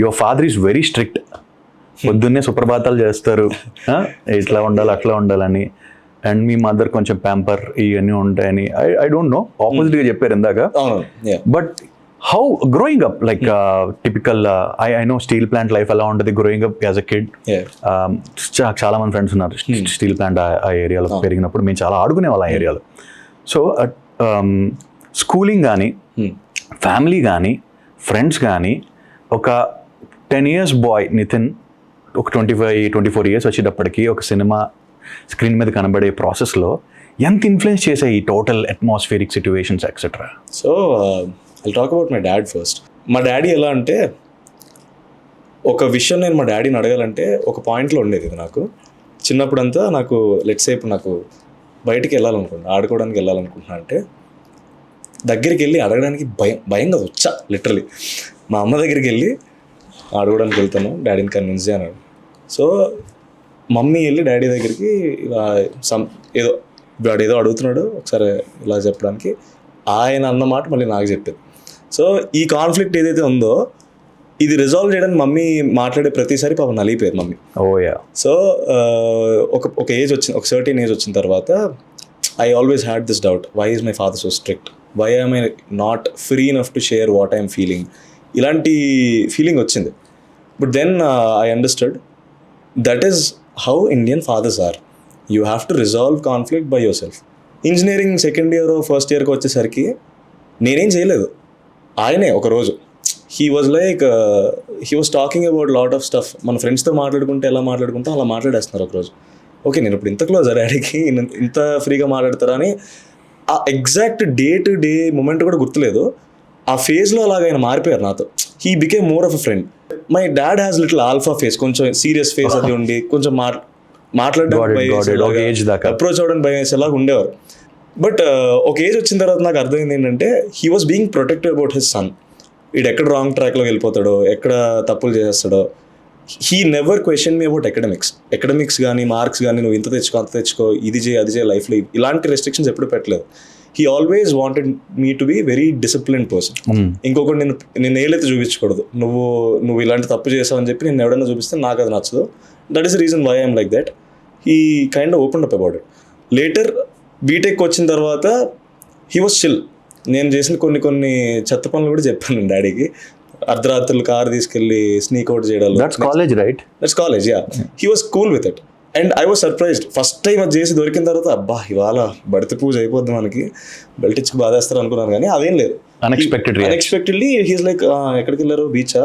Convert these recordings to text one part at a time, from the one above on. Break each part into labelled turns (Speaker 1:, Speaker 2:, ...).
Speaker 1: Your father is very strict. పొద్దున్నే సుప్రభాతాలు చేస్తారు, ఇట్లా ఉండాలి అట్లా ఉండాలని. అండ్ మీ మదర్ కొంచెం ప్యాంపర్ ఇవన్నీ ఉంటాయని ఐ డోంట్ నో, ఆపోజిట్ గా చెప్పారు ఇందాక. But how growing up like typical I know steel plant life ఎలా ఉంటుంది growing up as a kid. చాలా మంది ఫ్రెండ్స్ ఉన్నారు స్టీల్ ప్లాంట్ ఆ ఏరియాలో పెరిగినప్పుడు. మేము చాలా ఆడుకునే వాళ్ళం ఆ ఏరియాలో. సో స్కూలింగ్ కానీ, ఫ్యామిలీ కానీ, ఫ్రెండ్స్ కానీ, ఒక 10 years బాయ్ నితిన్ ఒక 25-24 years వచ్చేటప్పటికి ఒక సినిమా స్క్రీన్ మీద కనబడే ప్రాసెస్లో ఎంత ఇన్ఫ్లుయెన్స్ చేసాయి ఈ total atmospheric situations etcetera?
Speaker 2: So I talk about my dad first. మా డాడీ ఎలా అంటే, ఒక విషయం నేను మా డాడీని అడగాలంటే ఒక పాయింట్లో ఉండేది. ఇది నాకు చిన్నప్పుడంతా నాకు లెట్స్ సే ఇప్పుడు నాకు బయటికి వెళ్ళాలనుకుంటున్నా, ఆడుకోవడానికి వెళ్ళాలనుకుంటున్నా అంటే దగ్గరికి వెళ్ళి అడగడానికి భయంగా వచ్చా. లిటరలీ మా అమ్మ దగ్గరికి వెళ్ళి ఆడుకోవడానికి వెళ్తాను, డాడీని కన్విన్స్ చేయను. సో మమ్మీ వెళ్ళి డాడీ దగ్గరికి ఏదో అడుగుతున్నాడు ఒకసారి ఇలా చెప్పడానికి, ఆయన అన్నమాట మళ్ళీ నాకు చెప్పేది. సో ఈ కాన్ఫ్లిక్ట్ ఏదైతే ఉందో ఇది రిజాల్వ్ చేయడానికి మమ్మీ మాట్లాడే ప్రతిసారి పాపం నలిగిపోయేది మమ్మీ. సో ఒక ఏజ్ వచ్చింది, ఒక సర్టెన్ ఏజ్ వచ్చిన తర్వాత I always had this doubt, why is my father so strict, why I'm I not free enough to share what I'm feeling, ఇలాంటి ఫీలింగ్ వచ్చింది. But then I understood that is how Indian fathers are. You have to resolve conflict by yourself. Engineering second year first ఇయర్కి వచ్చేసరికి నేనేం చేయలేదు, ఆయనే ఒకరోజు he was talking about lot of stuff. మన ఫ్రెండ్స్తో మాట్లాడుకుంటే ఎలా మాట్లాడుకుంటా అలా మాట్లాడేస్తున్నారు ఒకరోజు. ఓకే, నేను ఇప్పుడు ఇంత క్లోజ్ డాడీకి ఇంత ఫ్రీగా మాట్లాడతారా అని ఆ exact day to day moment కూడా గుర్తులేదు. ఆ ఫేజ్లో అలాగ ఆయన మారిపోయారు నాతో. He became more of a friend. My dad has little alpha face, కొంచెం సీరియస్ ఫేస్ అది ఉండి కొంచెం మాట్లాడడానికి అప్రోచ్ అవ్వడానికి భయం వేసేలాగా ఉండేవారు. బట్ ఒక ఏజ్ వచ్చిన తర్వాత నాకు అర్థమైంది ఏంటంటే he was being protective about his son. వీడు ఎక్కడ రాంగ్ ట్రాక్లో వెళ్ళిపోతాడో, ఎక్కడ తప్పులు చేసేస్తాడో. He never question me about academics కానీ మార్క్స్ కానీ, నువ్వు ఇంత తెచ్చుకో అంత తెచ్చుకో, ఇది చేయి అది చేయి లైఫ్లో, ఇలాంటి రెస్ట్రిక్షన్స్ ఎప్పుడు పెట్టలేదు. He always wanted me to be very disciplined person. ఇంకొకటి నేను ఏలైతే చూపించకూడదు, నువ్వు ఇలాంటి తప్పు చేసావు అని చెప్పి నేను ఎవడైనా చూపిస్తే నాకు అది నచ్చదు. That is the reason why I'm like that. He kind of open up about it. Later BTech వచ్చిన తర్వాత హీ వాజ్ చిల్. నేను చేసిన కొన్ని చెత్త పనులు కూడా చెప్పాను డాడీకి. అర్ధరాత్రులు కారు తీసుకెళ్ళి స్నీక్ అవుట్ చేయడాలు.
Speaker 1: That's college, right?
Speaker 2: That's college, yeah. He was cool with it. And I was surprised first time అది చేసి దొరికిన తర్వాత, అబ్బా ఇవాళ బడితే పూజ అయిపోద్ది మనకి, బెల్ట్ ఇచ్చి బాధేస్తారు అనుకున్నాను. కానీ అదేం లేదు, అన్ఎక్స్పెక్టెడ్లీ హీస్ లైక్, ఎక్కడికి వెళ్ళారు, బీచా,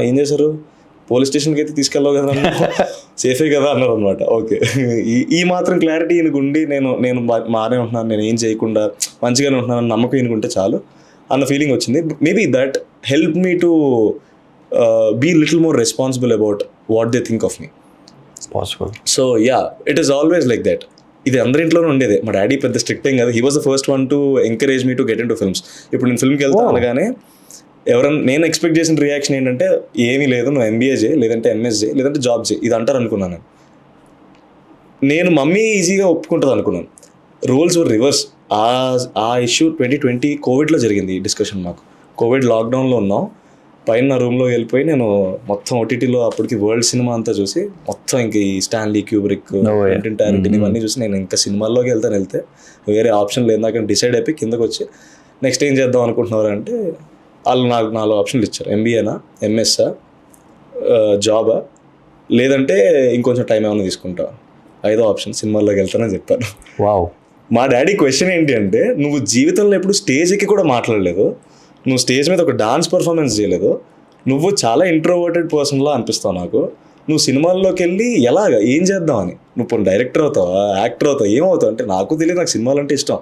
Speaker 2: ఏం చేశారు, పోలీస్ స్టేషన్కి అయితే తీసుకెళ్ళావు కదా, సేఫే కదా అన్నారు అనమాట. ఓకే, ఈ మాత్రం క్లారిటీ ఈయనకు ఉండి నేను బాగానే ఉంటున్నాను, నేను ఏం చేయకుండా మంచిగానే ఉంటున్నాను అని నమ్మకం ఈయనకుంటే చాలు అన్న ఫీలింగ్ వచ్చింది. Maybe that help me to be little more responsible about what they think of me.
Speaker 1: Possible.
Speaker 2: So yeah, it is always like that. ఇది అందరింట్లోనే ఉండేది. మా డాడీ పెద్ద స్ట్రిక్ట్ ఏం కదా, he was the first one to encourage me to get in to films. ఇప్పుడు నేను ఫిల్మ్కి వెళ్తాను అనగానే నేను ఎక్స్పెక్ట్ చేసిన రియాక్షన్ ఏంటంటే, ఏమీ లేదు, నువ్వు ఎంబీఏ చేయి, లేదంటే ఎంఎస్ చేయి, లేదంటే జాబ్ చేయి, ఇది అంటారు అనుకున్నాను. నేను మమ్మీ ఈజీగా ఒప్పుకుంటుంది అనుకున్నాను. రోల్స్ వర్ రివర్స్. ఆ ఇష్యూ 2020 కోవిడ్లో జరిగింది ఈ డిస్కషన్. మాకు కోవిడ్ లాక్డౌన్లో ఉన్నాం. పైన నా రూమ్లో వెళ్ళిపోయి నేను మొత్తం ఓటీటీలో అప్పటికి వరల్డ్ సినిమా అంతా చూసి, మొత్తం ఇంక ఈ స్టాన్లీ క్యూబ్రిక్, క్వెంటిన్ టారంటినో ఇవన్నీ చూసి నేను ఇంకా సినిమాల్లోకి వెళ్తే వేరే ఆప్షన్ లేదు నాకు డిసైడ్ అయిపోయి కిందకు వచ్చి నెక్స్ట్ ఏం చేద్దాం అనుకుంటున్నారు అంటే, వాళ్ళు నాకు 4 ఆప్షన్లు ఇచ్చారు. ఎంబీఏనా, ఎంఎస్ఆ, జాబా, లేదంటే ఇంకొంచెం టైం ఏమైనా తీసుకుంటా. 5వ ఆప్షన్ సినిమాల్లోకి వెళ్తానని చెప్పాను.
Speaker 1: వావ్.
Speaker 2: మా డాడీ క్వశ్చన్ ఏంటి అంటే, నువ్వు జీవితంలో ఎప్పుడు స్టేజ్ ఎక్కి కూడా మాట్లాడలేదు, నువ్వు స్టేజ్ మీద ఒక డాన్స్ పర్ఫార్మెన్స్ చేయలేదు, నువ్వు చాలా ఇంట్రోవర్టెడ్ పర్సన్లా అనిపిస్తావు నాకు, నువ్వు సినిమాల్లోకి వెళ్ళి ఎలాగా ఏం చేద్దామని, నువ్వు డైరెక్టర్ అవుతావా, యాక్టర్ అవుతావా, ఏమవుతావు అంటే, నాకు తెలియదు, నాకు సినిమాలు అంటే ఇష్టం,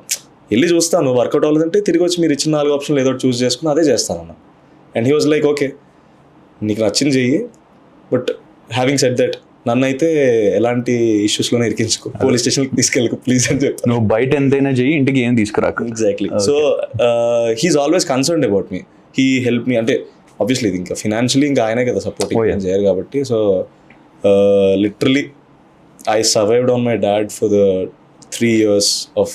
Speaker 2: వెళ్ళి చూస్తాను, వర్కౌట్ అవ్వలేదంటే తిరిగి వచ్చి మీరు ఇచ్చిన 4 ఆప్షన్లు ఏదో చూస్ చేసుకుని అదే చేస్తానన్న. And he was like, okay నీకు నచ్చింది చెయ్యి, బట్ హ్యావింగ్ సెడ్ దట్ నన్ను అయితే ఎలాంటి ఇష్యూస్లోనే ఇరికించుకో, పోలీస్ స్టేషన్కి తీసుకెళ్ళకు ప్లీజ్ అని చెప్పి,
Speaker 1: నువ్వు బయట ఎంతైనా చెయ్యి, ఇంటికి ఏం తీసుకురాకు.
Speaker 2: Exactly. So he's always concerned about me. He help me అంటే ఆబ్వియస్లీ ఇది ఇంకా ఫినాన్షియలీ ఇంకా ఆయనే కదా సపోర్టింగ్ చేయరు కాబట్టి. So literally I survived on my dad for the 3 years of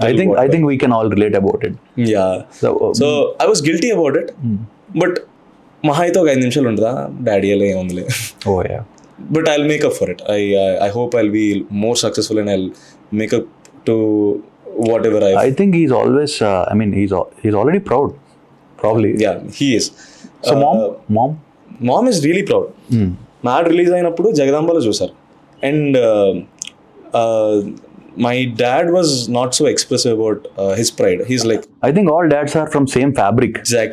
Speaker 1: I think we can all relate about it.
Speaker 2: Yeah. So I was guilty about it, but మహా అయితే ఒక 5 నిమిషాలు ఉంటుందా, డాడీ అలా ఏముందిలే.
Speaker 1: ఓ yeah.
Speaker 2: But I'll make up for it. I hope I'll be more successful and I'll make up to whatever
Speaker 1: I think he's always I mean he's already proud probably.
Speaker 2: Yeah, he is.
Speaker 1: So mom
Speaker 2: Mom is really proud. Mad release అయినప్పుడు జగదాంబలో చూసారు. And my dad was not so expressive about his pride. He's like,
Speaker 1: I think all dads are from same fabric.
Speaker 2: Exactly